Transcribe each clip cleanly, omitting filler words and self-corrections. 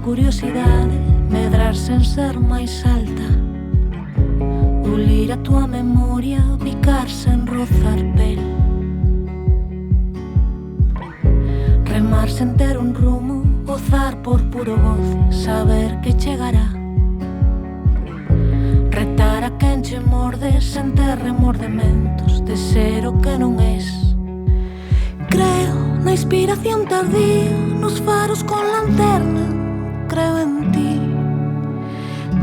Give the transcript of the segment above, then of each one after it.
curiosidade medrar sen ser máis alta, pulir a tua memoria, picar sen rozar pel, remar sen ter un rumo, gozar por puro goce, saber que chegará, retar a quen che morde sen ter remordementos de ser o que non es. Creo na inspiración tardía, nos faros con lanterna, creo en ti.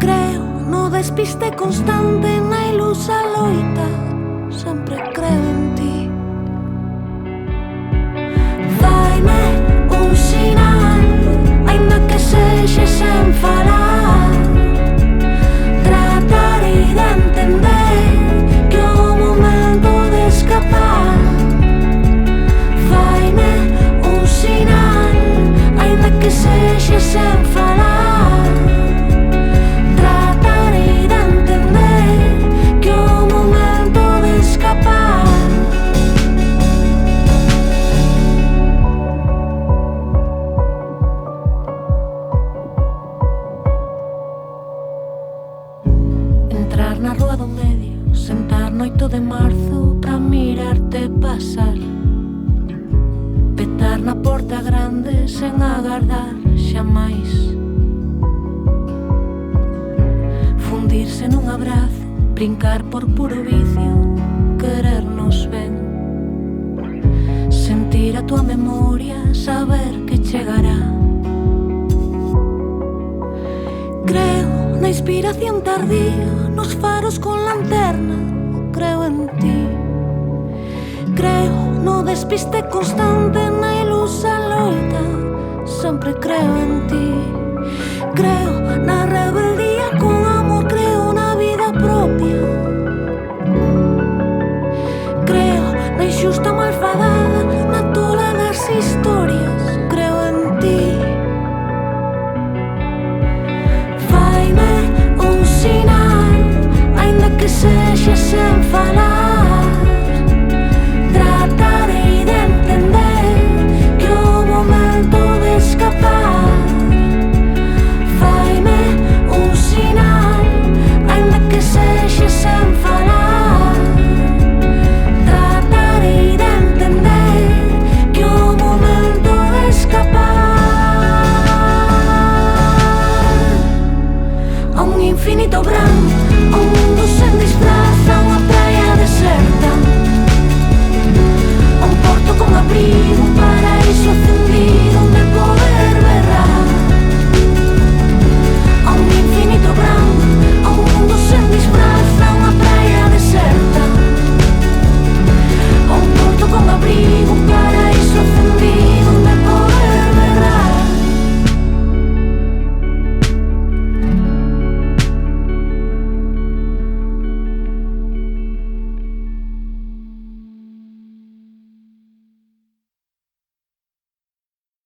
Creo no despiste constante, na ilusa loita, sempre creo en ti. Faime un sinal, aínda que sexa sen falar, tratarei de entender que o momento de escapar. Faime un sinal, aínda que sexa sen falar, tratarei de entender que o momento de escapar. Entrar na rúa do medio, sentar no 8 de marzo pra mirarte pasar, petar na porta grande sen agardar xamais, fundirse nun abrazo, brincar por puro vicio, querernos ben, sentir a tua memoria, saber que chegará. Creo na inspiración tardía, nos faros con lanterna, creo en ti. Creo no despiste constante, na ilusa loita, sempre creo en